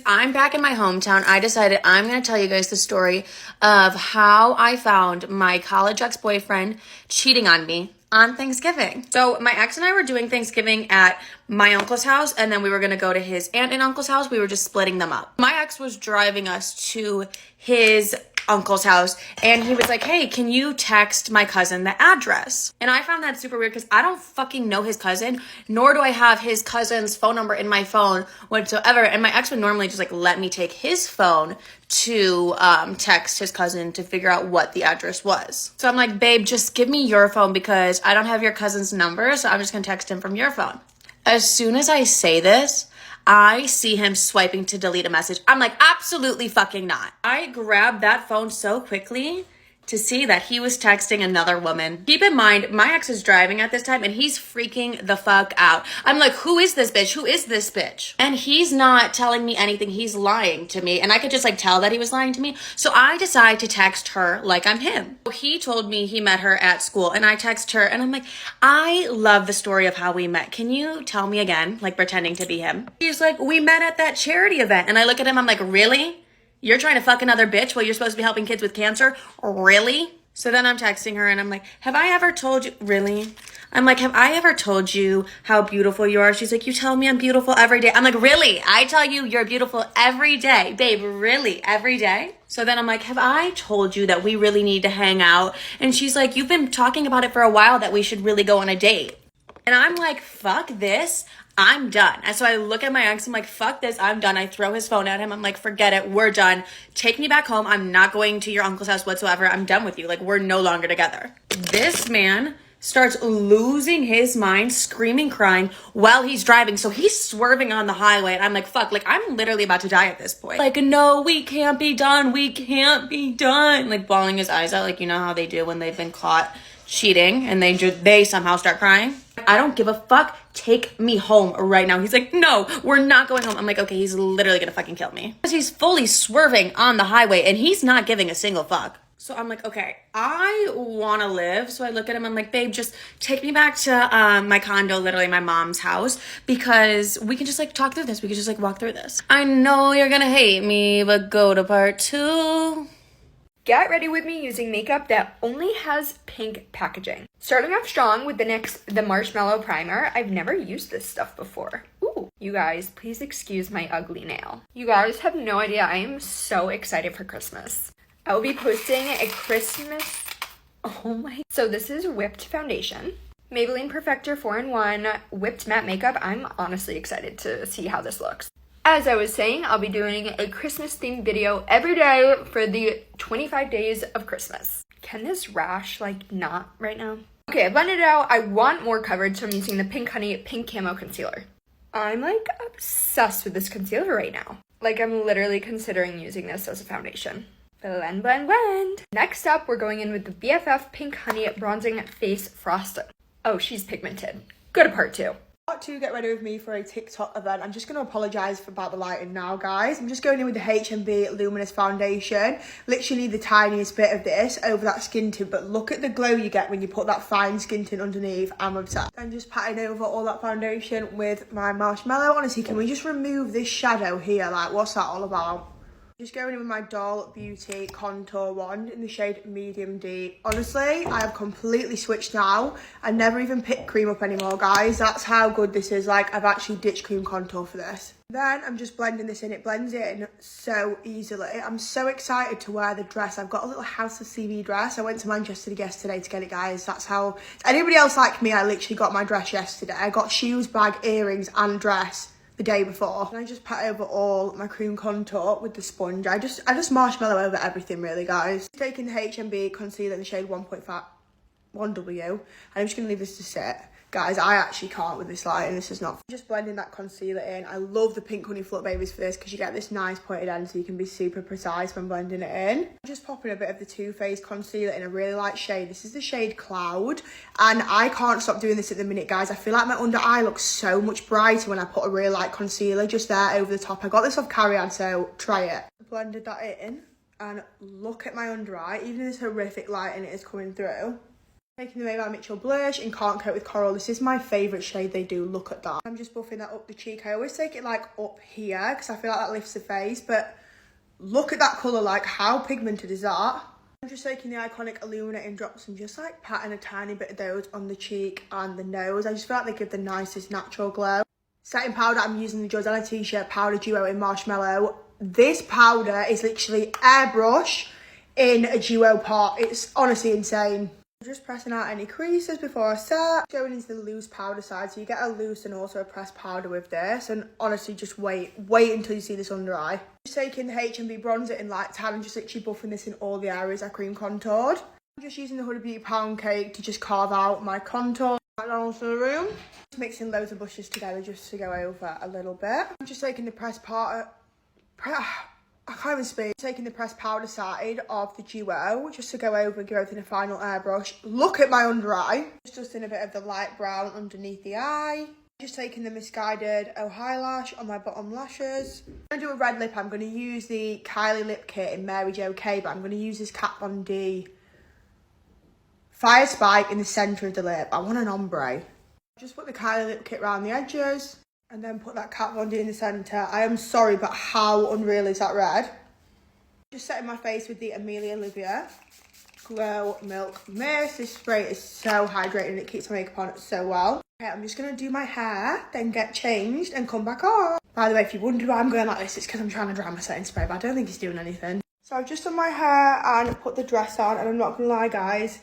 I'm back in my hometown, I decided I'm going to tell you guys the story of how I found my college ex-boyfriend cheating on me on Thanksgiving. So my ex and I were doing Thanksgiving at my uncle's house, and then we were going to go to his aunt and uncle's house. We were just splitting them up. My ex was driving us to his uncle's house, and he was like, hey, can you text my cousin the address? And I found that super weird because I don't fucking know his cousin, nor do I have his cousin's phone number in my phone whatsoever. And my ex would normally just like let me take his phone to text his cousin to figure out what the address was. So I'm like, babe, just give me your phone because I don't have your cousin's number, so I'm just gonna text him from your phone. As soon as I say this, I see him swiping to delete a message. I'm like, absolutely fucking not. I grabbed that phone so quickly to see that he was texting another woman. Keep in mind, my ex is driving at this time and he's freaking the fuck out. I'm like, who is this bitch? Who is this bitch? And he's not telling me anything. He's lying to me. And I could just like tell that he was lying to me. So I decide to text her like I'm him. He told me he met her at school, and I text her and I'm like, I love the story of how we met. Can you tell me again? Like pretending to be him. He's like, we met at that charity event. And I look at him, I'm like, really? You're trying to fuck another bitch while you're supposed to be helping kids with cancer? Really? So then I'm texting her and I'm like, have I ever told you, really? I'm like, have I ever told you how beautiful you are? She's like, you tell me I'm beautiful every day. I'm like, really? I tell you you're beautiful every day. Babe, really? Every day? So then I'm like, have I told you that we really need to hang out? And she's like, you've been talking about it for a while that we should really go on a date. And I'm like, fuck this. I'm done. And so I look at my ex, I'm like, fuck this, I'm done. I throw his phone at him. I'm like, forget it, we're done. Take me back home. I'm not going to your uncle's house whatsoever. I'm done with you. Like, we're no longer together. This man starts losing his mind, screaming, crying while he's driving. So he's swerving on the highway. And I'm like, fuck, like, I'm literally about to die at this point. Like, no, we can't be done. We can't be done. Like, bawling his eyes out, like, you know how they do when they've been caught cheating and they somehow start crying. I don't give a fuck. Take me home right now. He's like, no, we're not going home. I'm like, okay, he's literally gonna fucking kill me. Because he's fully swerving on the highway and he's not giving a single fuck. So I'm like, okay, I wanna live. So I look at him, I'm like, babe, just take me back to my condo, literally my mom's house, because we can just like talk through this. We can just like walk through this. I know you're gonna hate me, but go to part 2. Get ready with me using makeup that only has pink packaging. Starting off strong with the NYX The Marshmallow Primer. I've never used this stuff before. Ooh, you guys, please excuse my ugly nail. You guys have no idea, I am so excited for Christmas. I will be posting a Christmas, So this is whipped foundation. Maybelline Perfector 4-in-1 whipped matte makeup. I'm honestly excited to see how this looks. As I was saying, I'll be doing a Christmas themed video every day for the 25 days of Christmas. Can this rash like not right now? Okay, I blended it out. I want more coverage, so I'm using the Pink Honey Pink Camo Concealer. I'm like obsessed with this concealer right now. Like I'm literally considering using this as a foundation. Blend, blend, blend. Next up, we're going in with the BFF Pink Honey Bronzing Face Frosting. Oh, she's pigmented. Go to part 2. Part 2, get ready with me for a TikTok event. I'm just going to apologise about the lighting now, guys. I'm just going in with the H&B Luminous Foundation. Literally the tiniest bit of this over that skin tint, but look at the glow you get when you put that fine skin tint underneath. I'm obsessed. I'm just patting over all that foundation with my marshmallow. Honestly, can we just remove this shadow here? Like, what's that all about? Just going in with my Doll Beauty Contour Wand in the shade Medium Deep. Honestly, I have completely switched now. I never even pick cream up anymore, guys. That's how good this is. Like, I've actually ditched cream contour for this. Then I'm just blending this in. It blends in so easily. I'm so excited to wear the dress. I've got a little House of CB dress. I went to Manchester yesterday to get it, guys. That's how... Anybody else like me, I literally got my dress yesterday. I got shoes, bag, earrings and dress the day before. And I just pat over all my cream contour with the sponge. I just marshmallow over everything really, guys. Taking the H&B concealer in the shade 1.5 1W, and I'm just gonna leave this to sit. Guys, I actually can't with this lighting. This is not... Just blending that concealer in. I love the Pink Honey Flutter Babies for this because you get this nice pointed end so you can be super precise when blending it in. I'm just popping a bit of the Too Faced concealer in a really light shade. This is the shade Cloud, and I can't stop doing this at the minute, guys. I feel like my under eye looks so much brighter when I put a really light concealer just there over the top. I got this off Carry-On, so try it. Blended that in, and look at my under eye. Even in this horrific lighting, it is coming through. Taking the Maybelline Mitchell blush in Can't Cope with Coral. This is my favourite shade they do. Look at that. I'm just buffing that up the cheek. I always take it like up here because I feel like that lifts the face. But look at that colour. Like, how pigmented is that? I'm just taking the iconic illuminating drops and just like patting a tiny bit of those on the cheek and the nose. I just feel like they give the nicest natural glow. Setting powder, I'm using the Jordana T-shirt powder duo in Marshmallow. This powder is literally airbrush in a duo pot. It's honestly insane. Just pressing out any creases before I set. Going into the loose powder side, so you get a loose and also a pressed powder with this. And honestly, just wait until you see this under eye. Just taking the H&B bronzer in light tan and just literally buffing this in all the areas I cream contoured. I'm just using the Huda Beauty pound cake to just carve out my contour. Right down to the room. Just mixing loads of blushes together just to go over a little bit. I'm just taking the pressed powder. I can't even speak. Taking the pressed powder side of the duo just to go over and give everything a final airbrush. Look at my under eye. Just dusting a bit of the light brown underneath the eye. Just taking the Misguided O Highlash on my bottom lashes. I'm going to do a red lip. I'm going to use the Kylie lip kit in Mary Jo K, but I'm going to use this Kat Von D Fire Spike in the centre of the lip. I want an ombre. Just put the Kylie lip kit around the edges. And then put that Kat Von D in the centre. I am sorry, but how unreal is that red? Just setting my face with the Amelia Olivia Glow Milk Mist. This spray is so hydrating and it keeps my makeup on so well. Okay, I'm just going to do my hair, then get changed and come back on. By the way, if you wondered why I'm going like this, it's because I'm trying to dry my setting spray, but I don't think it's doing anything. So I've just done my hair and put the dress on, and I'm not going to lie, guys,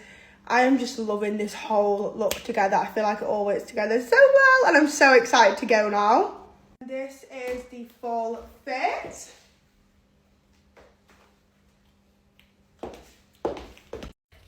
I am just loving this whole look together. I feel like it all works together so well, and I'm so excited to go now. This is the full fit.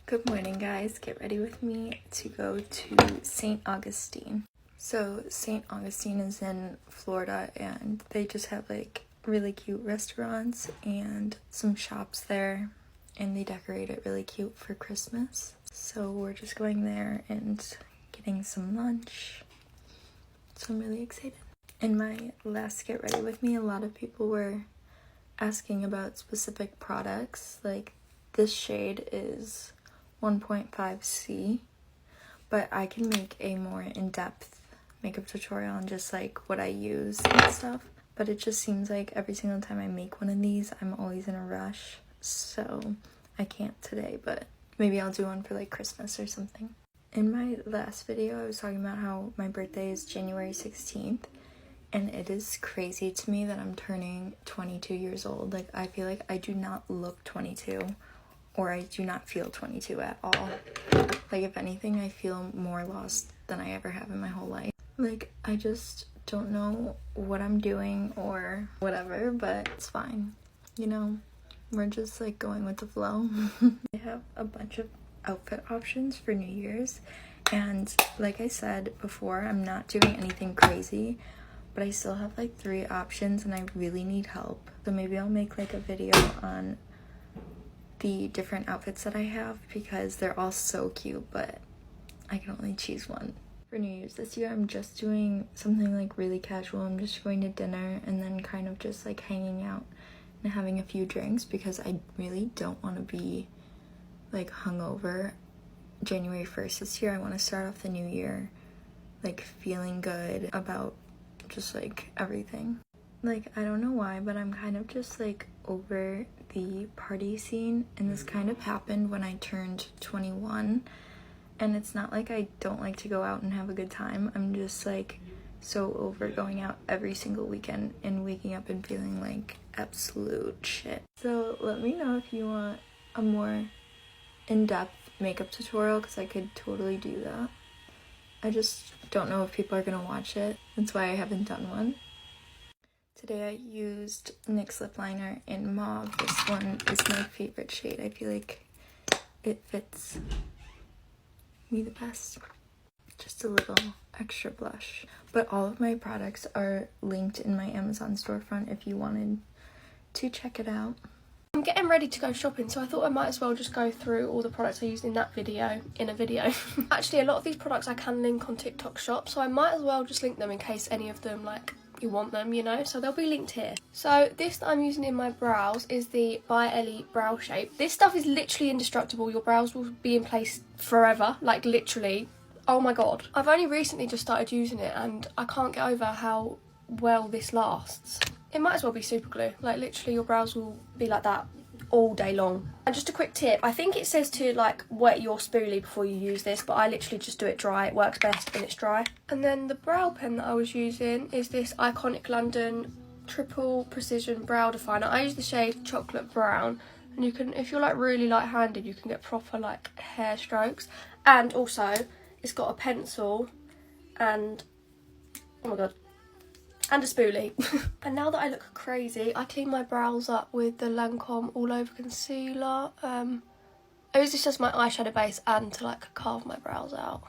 Good morning, guys. Get ready with me to go to St. Augustine. So St. Augustine is in Florida, and they just have like really cute restaurants and some shops there, and they decorate it really cute for Christmas. So we're just going there and getting some lunch. So I'm really excited. In my last Get Ready With Me, a lot of people were asking about specific products. Like, this shade is 1.5C, but I can make a more in-depth makeup tutorial on just like what I use and stuff. But it just seems like every single time I make one of these, I'm always in a rush. So I can't today, but maybe I'll do one for like Christmas or something. In my last video, I was talking about how my birthday is January 16th, and it is crazy to me that I'm turning 22 years old. Like, I feel like I do not look 22, or I do not feel 22 at all. Like, if anything, I feel more lost than I ever have in my whole life. Like, I just don't know what I'm doing or whatever, but it's fine, you know? We're just like going with the flow. I have a bunch of outfit options for New Year's, and like I said before, I'm not doing anything crazy, but I still have like 3 options and I really need help. So maybe I'll make like a video on the different outfits that I have because they're all so cute, but I can only choose one. For New Year's this year, I'm just doing something like really casual. I'm just going to dinner and then kind of just like hanging out and having a few drinks because I really don't want to be like hungover January 1st this year. I want to start off the new year like feeling good about just like everything. Like, I don't know why, but I'm kind of just like over the party scene, and this kind of happened when I turned 21. And it's not like I don't like to go out and have a good time. I'm just like so over going out every single weekend and waking up and feeling like absolute shit. So let me know if you want a more in-depth makeup tutorial, because I could totally do that. I just don't know if people are gonna watch it. That's why I haven't done one. Today I used NYX lip liner in Mauve. This one is my favorite shade. I feel like it fits me the best. Just a little extra blush. But all of my products are linked in my Amazon storefront if you wanted to check it out. I'm getting ready to go shopping, so I thought I might as well just go through all the products I used in that video in a video. Actually, a lot of these products I can link on TikTok shop, so I might as well just link them in case any of them like you want them, you know, so they'll be linked here. So this that I'm using in my brows is the By Ellie Brow Shape. This stuff is literally indestructible. Your brows will be in place forever, like literally. Oh my god. I've only recently just started using it and I can't get over how well this lasts. It might as well be super glue. Like literally your brows will be like that all day long. And just a quick tip, I think it says to like wet your spoolie before you use this, but I literally just do it dry. It works best when it's dry. And then the brow pen that I was using is this Iconic London Triple Precision Brow Definer. I use the shade Chocolate Brown, and you can, if you're like really light-handed, you can get proper like hair strokes. And also it's got a pencil and, oh my god, and a spoolie. And now that I look crazy, I clean my brows up with the Lancome All Over Concealer. I use this as my eyeshadow base and to like carve my brows out.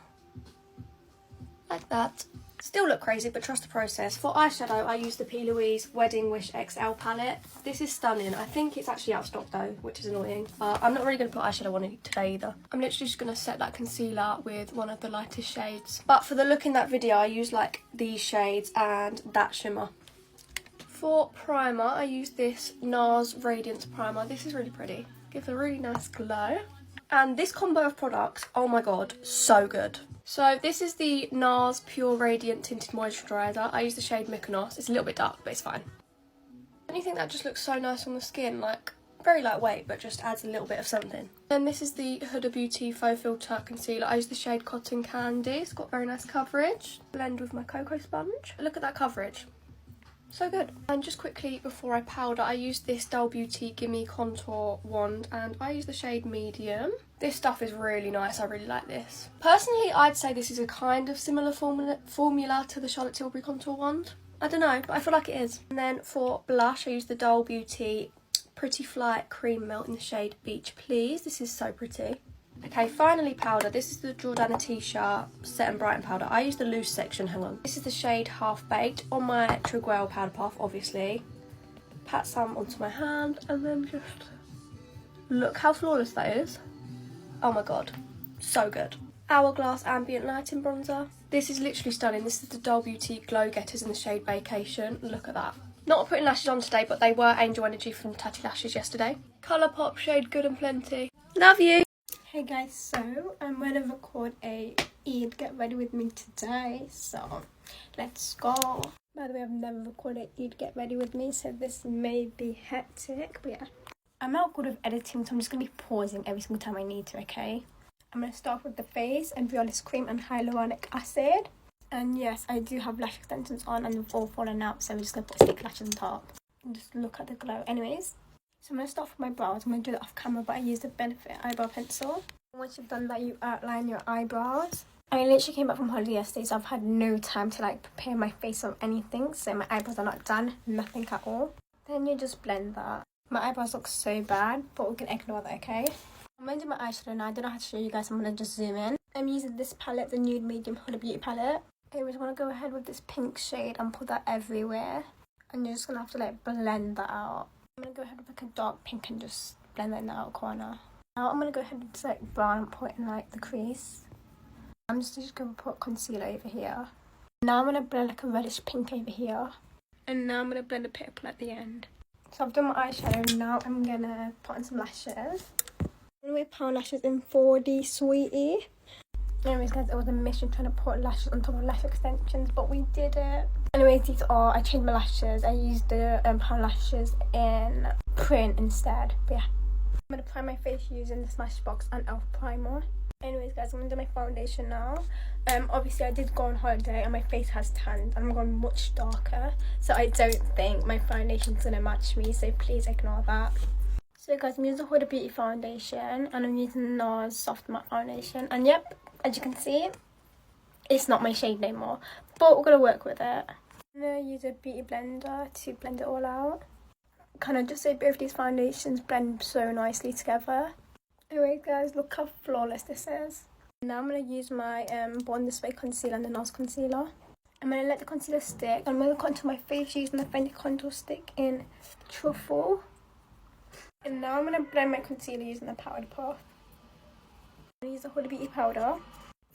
Like that. Still look crazy, but trust the process. For eyeshadow, I use the P. Louise Wedding Wish XL palette. This is stunning. I think it's actually out of stock though, which is annoying. I'm not really going to put eyeshadow on it today either. I'm literally just going to set that concealer with one of the lightest shades. But for the look in that video, I use like these shades and that shimmer. For primer, I use this NARS Radiance Primer. This is really pretty. Gives a really nice glow. And this combo of products, oh my god, so good. So this is the NARS Pure Radiant Tinted Moisturiser. I use the shade Mykonos. It's a little bit dark, but it's fine. And you think that just looks so nice on the skin, like very lightweight, but just adds a little bit of something. Then this is the Huda Beauty Faux Filter Concealer. I use the shade Cotton Candy. It's got very nice coverage. Blend with my cocoa sponge. Look at that coverage. So good. And just quickly before I powder, I use this Dull Beauty Gimme Contour Wand and I use the shade Medium. This stuff is really nice. I really like this. Personally, I'd say this is a kind of similar formula to the Charlotte Tilbury Contour Wand. I don't know, but I feel like it is. And then for blush, I use the Dull Beauty Pretty Flight Cream Melt in the shade Beach Please. This is so pretty. Okay, finally powder. This is the Jordana T-shirt Set and Brighten powder. I use the loose section, hang on. This is the shade Half Baked on my Triguel powder puff, obviously. Pat some onto my hand and then just look how flawless that is. Oh my god, so good. Hourglass Ambient Lighting Bronzer. This is literally stunning. This is the Dull Beauty Glow Getters in the shade Vacation. Look at that. Not putting lashes on today, but they were Angel Energy from Tatty Lashes yesterday. Colourpop shade Good and Plenty. Love you! Hey guys, so I'm gonna record a Eid Get Ready With Me today, so let's go. By the way, I've never recorded Eid Get Ready With Me, so this may be hectic, but yeah. I'm not good with editing, so I'm just gonna be pausing every single time I need to, okay? I'm gonna start with the face and Violice Cream and Hyaluronic Acid. And yes, I do have lash extensions on and they've all fallen out, so we're just gonna put stick lashes on top. And just look at the glow. Anyways. So I'm going to start with my brows. I'm going to do that off camera, but I use the Benefit eyebrow pencil. Once you've done that, you outline your eyebrows. I literally came back from holiday yesterday, so I've had no time to like prepare my face or anything. So my eyebrows are not done, nothing at all. Then you just blend that. My eyebrows look so bad, but we can ignore that, okay? I'm going to do my eyeshadow now. I don't know how to show you guys, so I'm going to just zoom in. I'm using this palette, the Nude Medium Huda Beauty palette. Anyways, I want to go ahead with this pink shade and put that everywhere. And you're just going to have to like blend that out. I'm going to go ahead with like a dark pink and just blend that in the outer corner. Now I'm going to go ahead with this like brown and put in like the crease. I'm just going to put concealer over here. Now I'm going to blend like a reddish pink over here. And now I'm going to blend a purple at the end. So I've done my eyeshadow. Now I'm going to put on some lashes. I'm going to wear pound lashes in 4D Sweetie. Anyways guys, it was a mission trying to put lashes on top of lash extensions, but we did it. Anyways, these are, I changed my lashes. I used the pound lashes in print instead. But yeah, I'm going to prime my face using the Smashbox and e.l.f. primer. Anyways guys, I'm going to do my foundation now. Obviously I did go on holiday and my face has tanned and I'm going much darker. So I don't think my foundation's going to match me, so please ignore that. So guys, I'm using the Huda Beauty foundation and I'm using NARS Soft Matte Foundation. And yep, as you can see, it's not my shade anymore, but we're going to work with it. I'm going to use a beauty blender to blend it all out. Kind of just so both these foundations blend so nicely together. Anyway guys, look how flawless this is. Now I'm going to use my Born This Way concealer and the NARS concealer. I'm going to let the concealer stick. I'm going to contour my face using the Fenty Contour Stick in Truffle. And now I'm going to blend my concealer using the powder puff. I'm going to use the Huda Beauty powder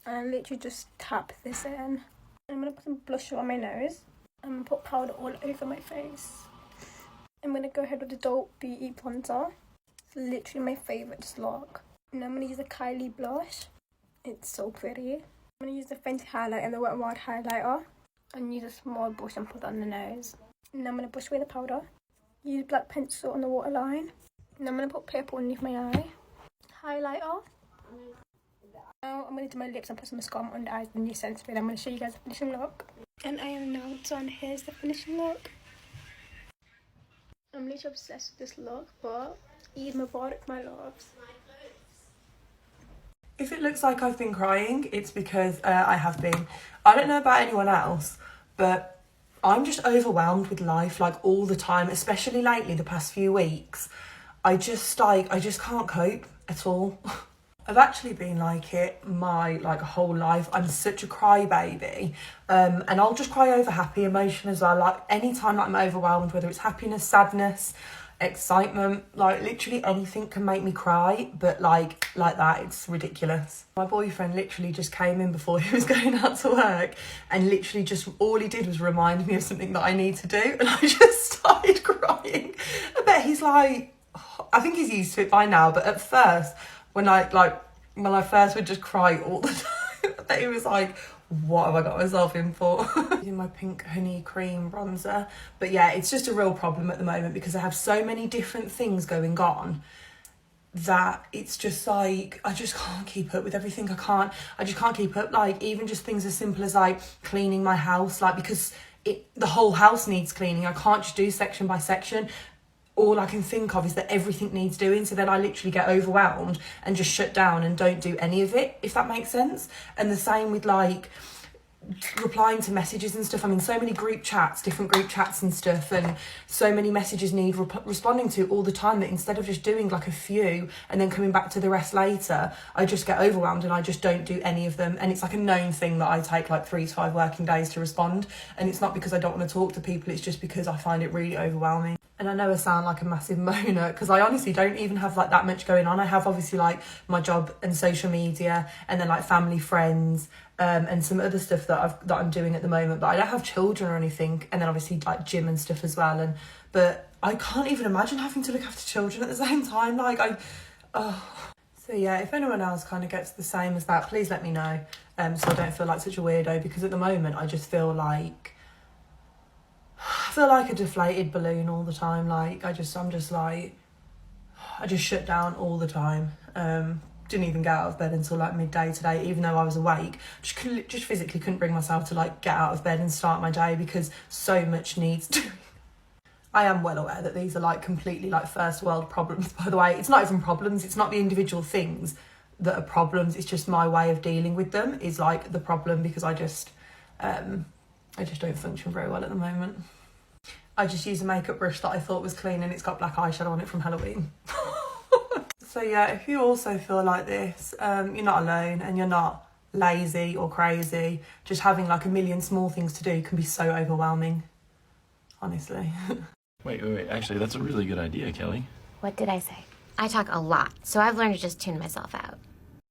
and literally just tap this in. I'm going to put some blusher on my nose. I'm gonna put powder all over my face. I'm gonna go ahead with the Adult Beauty bronzer. It's literally my favourite look. And I'm gonna use a Kylie blush. It's so pretty. I'm gonna use the Fenty highlight and the Wet n Wild highlighter. And use a small brush and put that on the nose. And I'm gonna brush away the powder. Use black pencil on the waterline. And I'm gonna put purple underneath my eye. Highlighter. Now I'm gonna do my lips and put some mascara on the eyes with the new Sense Spray. I'm gonna show you guys the finishing look. And I am now done. Here's the finishing look. I'm literally obsessed with this look, but Eid Mubarak, my loves. If it looks like I've been crying, it's because I have been. I don't know about anyone else, but I'm just overwhelmed with life, like, all the time, especially lately, the past few weeks. I just can't cope at all. I've actually been like it my whole life. I'm such a crybaby, and I'll just cry over happy emotion as well. Like, anytime that I'm overwhelmed, whether it's happiness, sadness, excitement, like literally anything can make me cry, but like that, it's ridiculous. My boyfriend literally just came in before he was going out to work, and literally just all he did was remind me of something that I need to do, and I just started crying. I bet he's like, I think he's used to it by now, but at first, when I first would just cry all the time, that he was like, what have I got myself in for? Using my pink honey cream bronzer. But yeah, it's just a real problem at the moment because I have so many different things going on that it's just like, I just can't keep up with everything. I just can't keep up. Like, even just things as simple as like cleaning my house, like, because the whole house needs cleaning. I can't just do section by section. All I can think of is that everything needs doing, so then I literally get overwhelmed and just shut down and don't do any of it, if that makes sense. And the same with like replying to messages and stuff. I'm in so many group chats, different group chats and stuff, and so many messages need responding to all the time, that instead of just doing like a few and then coming back to the rest later, I just get overwhelmed and I just don't do any of them. And it's like a known thing that I take like 3 to 5 working days to respond, and it's not because I don't want to talk to people, it's just because I find it really overwhelming. And I know I sound like a massive moaner because I honestly don't even have like that much going on. I have obviously like my job and social media, and then like family, friends, and some other stuff that I'm doing at the moment. But I don't have children or anything, and then obviously like gym and stuff as well. But I can't even imagine having to look after children at the same time. So yeah, if anyone else kind of gets the same as that, please let me know, so I don't feel like such a weirdo, because at the moment I just feel like a deflated balloon all the time. Like, I just shut down all the time. Didn't even get out of bed until like midday today, even though I was awake. Just physically couldn't bring myself to like get out of bed and start my day because so much needs doing. I am well aware that these are like completely like first world problems, by the way. It's not even problems, it's not the individual things that are problems, it's just my way of dealing with them is like the problem, because I just don't function very well at the moment. I just used a makeup brush that I thought was clean, and it's got black eyeshadow on it from Halloween. So yeah, if you also feel like this, you're not alone, and you're not lazy or crazy. Just having like a million small things to do can be so overwhelming, honestly. Wait. Actually, that's a really good idea, Kelly. What did I say? I talk a lot, so I've learned to just tune myself out.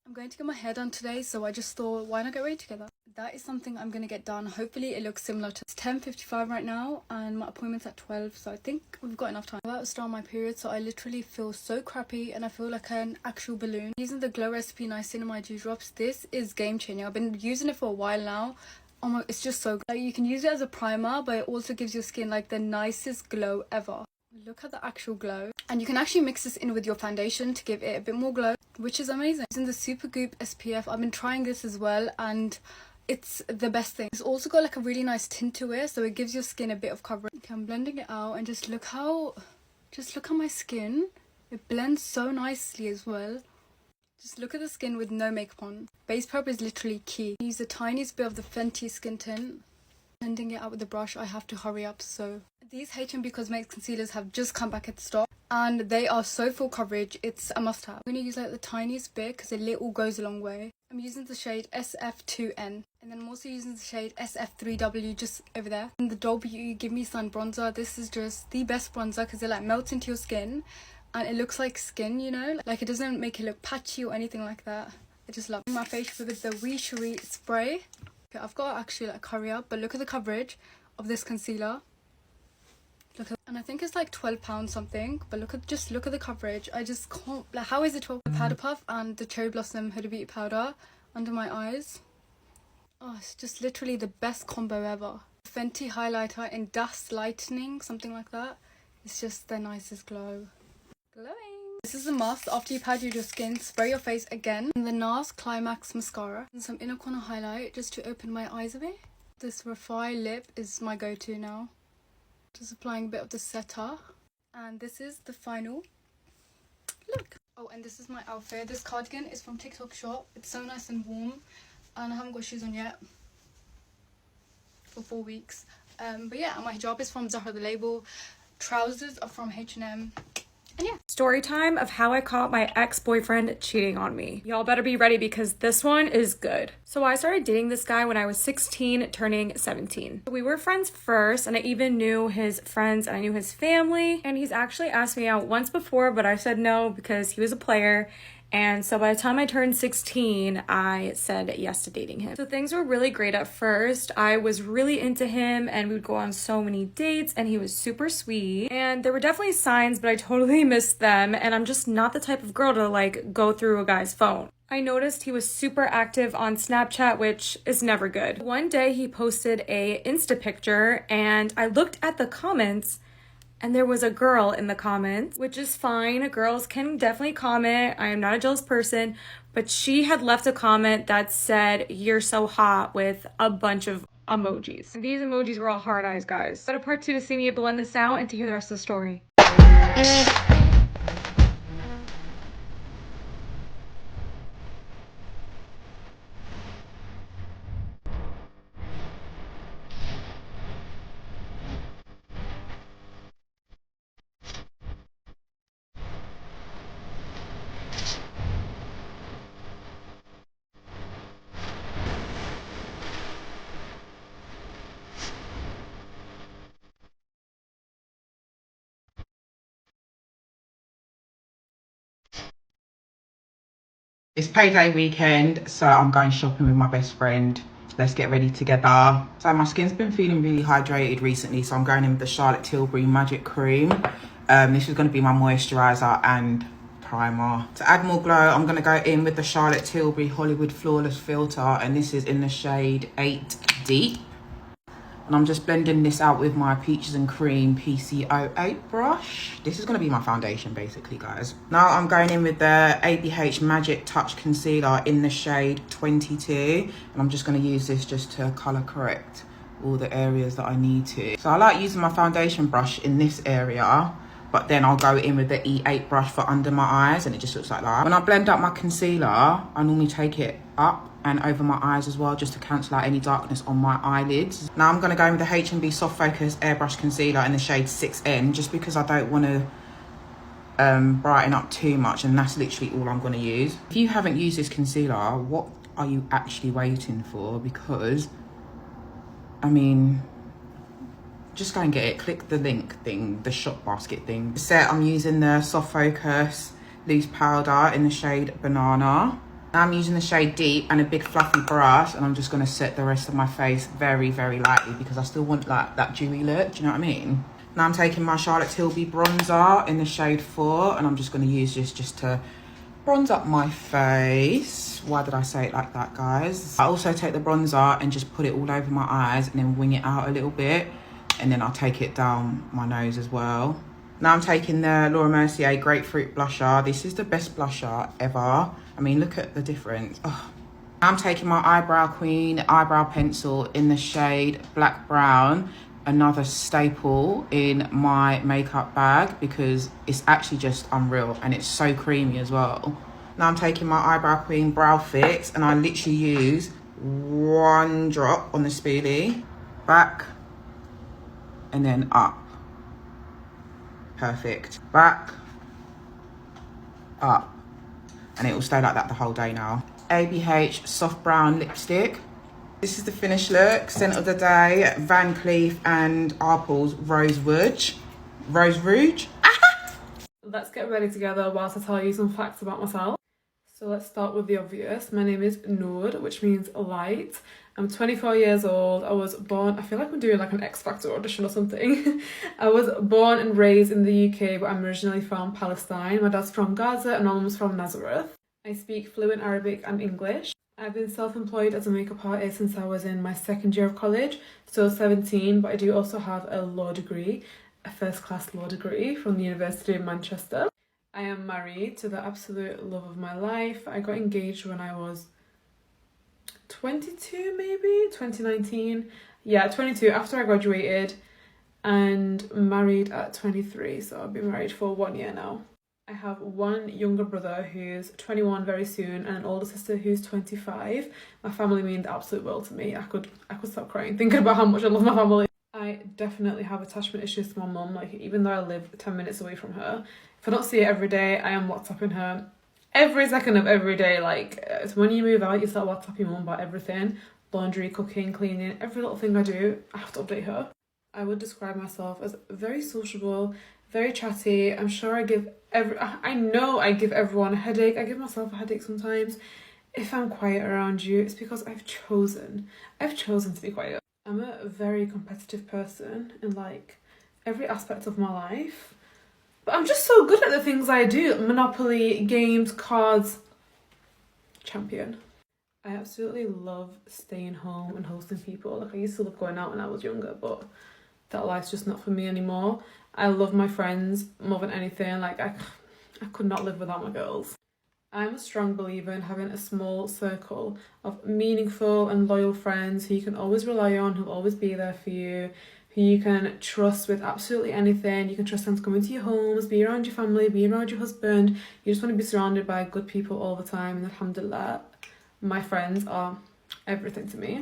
I'm going to get my hair done today, so I just thought, why not get ready together? That is something I'm going to get done. Hopefully it looks similar to... It's 10:55 right now, and my appointment's at 12, so I think we've got enough time. I'm about to start my period, so I literally feel so crappy, and I feel like an actual balloon. Using the Glow Recipe Niacinamide Dew Drops, this is game changing. I've been using it for a while now. Oh my, it's just so good. Like, you can use it as a primer, but it also gives your skin like the nicest glow ever. Look at the actual glow. And you can actually mix this in with your foundation to give it a bit more glow, which is amazing. Using the Supergoop SPF, I've been trying this as well, and it's the best thing. It's also got like a really nice tint to it, so it gives your skin a bit of coverage. Okay, I'm blending it out, and just look at my skin. It blends so nicely as well. Just look at the skin with no makeup on. Base prep is literally key. Use the tiniest bit of the Fenty skin tint. Blending it out with the brush, I have to hurry up. So these H&B Cosmetics concealers have just come back at stock, and they are so full coverage, it's a must-have. I'm going to use like the tiniest bit because a little goes a long way. I'm using the shade SF2N, and then I'm also using the shade SF3W just over there. And the Adult Beauty Give Me Sun bronzer, this is just the best bronzer because it like melts into your skin and it looks like skin, you know, like it doesn't make it look patchy or anything like that. I just love my face with the Wee Cherie spray. Okay, I've got to actually like hurry up, but look at the coverage. of this concealer. Look at, and I think it's like £12 something, but look at the coverage. I just can't, like, how is it 12? The Powder Puff and the Cherry Blossom Huda Beauty powder under my eyes. Oh, it's just literally the best combo ever. Fenty highlighter in Dust Lightening, something like that. It's just the nicest glow. Glowing. This is a mask. After you powder your skin, spray your face again. And the NARS Climax mascara and some inner corner highlight just to open my eyes a bit. This Refi lip is my go-to now. Just applying a bit of the setter. And this is the final look. Oh, and this is my outfit. This cardigan is from TikTok Shop. It's so nice and warm. And I haven't got shoes on yet for 4 weeks. But yeah, my hijab is from Zahra the Label. Trousers are from H&M. And yeah. Story time of how I caught my ex-boyfriend cheating on me. Y'all better be ready because this one is good. So I started dating this guy when I was 16, turning 17. We were friends first, and I even knew his friends and I knew his family. And he's actually asked me out once before, but I said no because he was a player. And so by the time I turned 16, I said yes to dating him. So things were really great at first. I was really into him and we would go on so many dates and he was super sweet. And there were definitely signs, but I totally missed them. And I'm just not the type of girl to like go through a guy's phone. I noticed he was super active on Snapchat, which is never good. One day he posted a Insta picture and I looked at the comments and there was a girl in the comments, which is fine. Girls can definitely comment. I am not a jealous person, but she had left a comment that said, "You're so hot," with a bunch of emojis. And these emojis were all hard eyes, guys. But a part 2 to see me blend this out and to hear the rest of the story. It's payday weekend, so I'm going shopping with my best friend. Let's get ready together. So my skin's been feeling really hydrated recently, so I'm going in with the Charlotte Tilbury Magic Cream. This is going to be my moisturiser and primer. To add more glow, I'm going to go in with the Charlotte Tilbury Hollywood Flawless Filter, and this is in the shade 8 Deep. And I'm just blending this out with my Peaches and Cream PC08 brush. This is going to be my foundation, basically, guys. Now I'm going in with the ABH Magic Touch Concealer in the shade 22. And I'm just going to use this just to colour correct all the areas that I need to. So I like using my foundation brush in this area, but then I'll go in with the E8 brush for under my eyes, and it just looks like that. When I blend up my concealer, I normally take it up and over my eyes as well, just to cancel out any darkness on my eyelids. Now I'm going to go in with the H&B Soft Focus Airbrush Concealer in the shade 6N, just because I don't want to brighten up too much, and that's literally all I'm going to use. If you haven't used this concealer, what are you actually waiting for? Because, I mean, just go and get it. Click the link thing, the shop basket thing. Set, I'm using the Soft Focus Loose Powder in the shade Banana. Now I'm using the shade Deep and a big fluffy brush, and I'm just going to set the rest of my face very, very lightly because I still want like that dewy look, do you know what I mean? Now I'm taking my Charlotte Tilbury bronzer in the shade 4, and I'm just going to use this just to bronze up my face. Why did I say it like that, guys? I also take the bronzer and just put it all over my eyes and then wing it out a little bit, and then I'll take it down my nose as well. Now I'm taking the Laura Mercier Grapefruit Blusher. This is the best blusher ever. I mean, look at the difference. Oh. I'm taking my Eyebrow Queen eyebrow pencil in the shade Black Brown, another staple in my makeup bag because it's actually just unreal and it's so creamy as well. Now I'm taking my Eyebrow Queen Brow Fix, and I literally use 1 drop on the spoolie, back, and then up. Perfect. Back, up. And it will stay like that the whole day now. ABH Soft Brown Lipstick. This is the finished look. Scent of the day, Van Cleef and Arpels Rose Rouge. Rose Rouge. Let's get ready together whilst I tell you some facts about myself. So let's start with the obvious. My name is Noor, which means light. I'm 24 years old. I was born, I feel like I'm doing like an X Factor audition or something. I was born and raised in the UK, but I'm originally from Palestine. My dad's from Gaza and my mum's from Nazareth. I speak fluent Arabic and English. I've been self-employed as a makeup artist since I was in my second year of college, so 17, but I do also have a law degree, a first-class law degree from the University of Manchester. I am married to the absolute love of my life. I got engaged when I was 22 maybe, 2019. Yeah, 22 after I graduated, and married at 23, so I've been married for 1 year now. I have one younger brother who's 21 very soon and an older sister who's 25. My family mean the absolute world to me. I could stop crying thinking about how much I love my family. I definitely have attachment issues to my mum. Like, even though I live 10 minutes away from her, if I don't see her every day, I am WhatsApping her every second of every day. Like, it's when you move out, you start WhatsApping your mum about everything. Laundry, cooking, cleaning, every little thing I do, I have to update her. I would describe myself as very sociable, very chatty. I'm sure I know I give everyone a headache. I give myself a headache sometimes. If I'm quiet around you, it's because I've chosen to be quiet. I'm a very competitive person in like every aspect of my life. But I'm just so good at the things I do. Monopoly, games, cards, champion. I absolutely love staying home and hosting people. Like, I used to love going out when I was younger, but that life's just not for me anymore. I love my friends more than anything. Like, I could not live without my girls. I'm a strong believer in having a small circle of meaningful and loyal friends who you can always rely on, who'll always be there for you, who you can trust with absolutely anything. You can trust them to come into your homes, be around your family, be around your husband. You just want to be surrounded by good people all the time, and alhamdulillah, my friends are everything to me.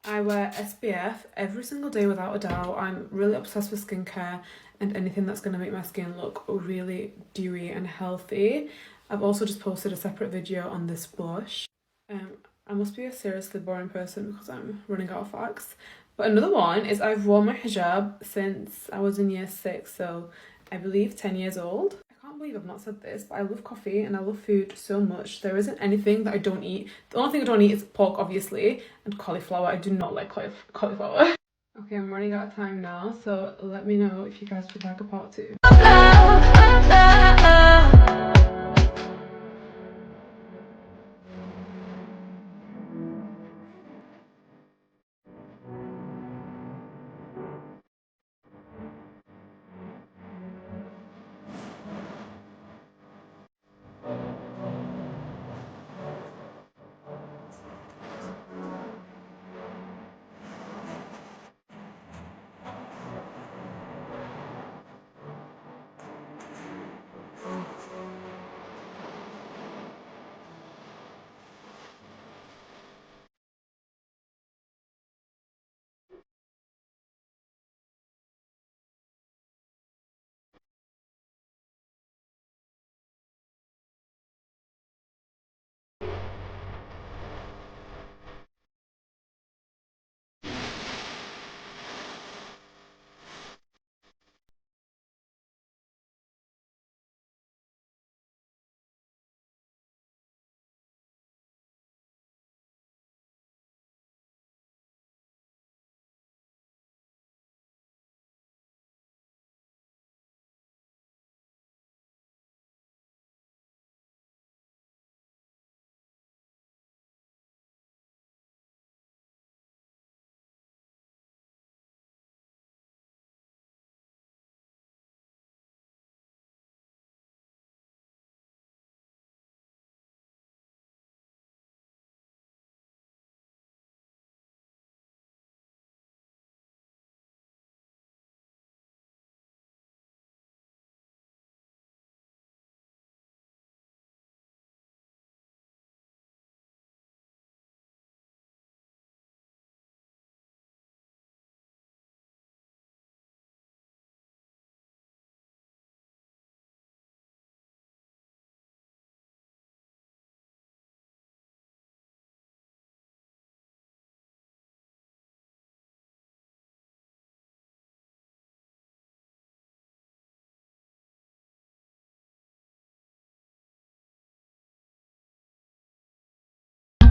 I wear SPF every single day without a doubt. I'm really obsessed with skincare and anything that's going to make my skin look really dewy and healthy. I've also just posted a separate video on this blush. I must be a seriously boring person because I'm running out of facts. But another one is I've worn my hijab since I was in year 6, so I believe 10 years old. I can't believe I've not said this, but I love coffee and I love food so much. There isn't anything that I don't eat. The only thing I don't eat is pork, obviously, and cauliflower. I do not like cauliflower. Okay, I'm running out of time now, so let me know if you guys would like a part 2.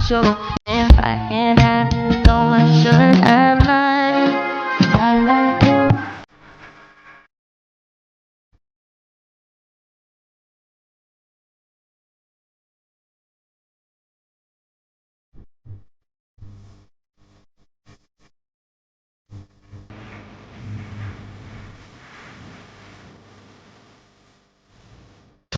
so if I can't have it, no, I shouldn't have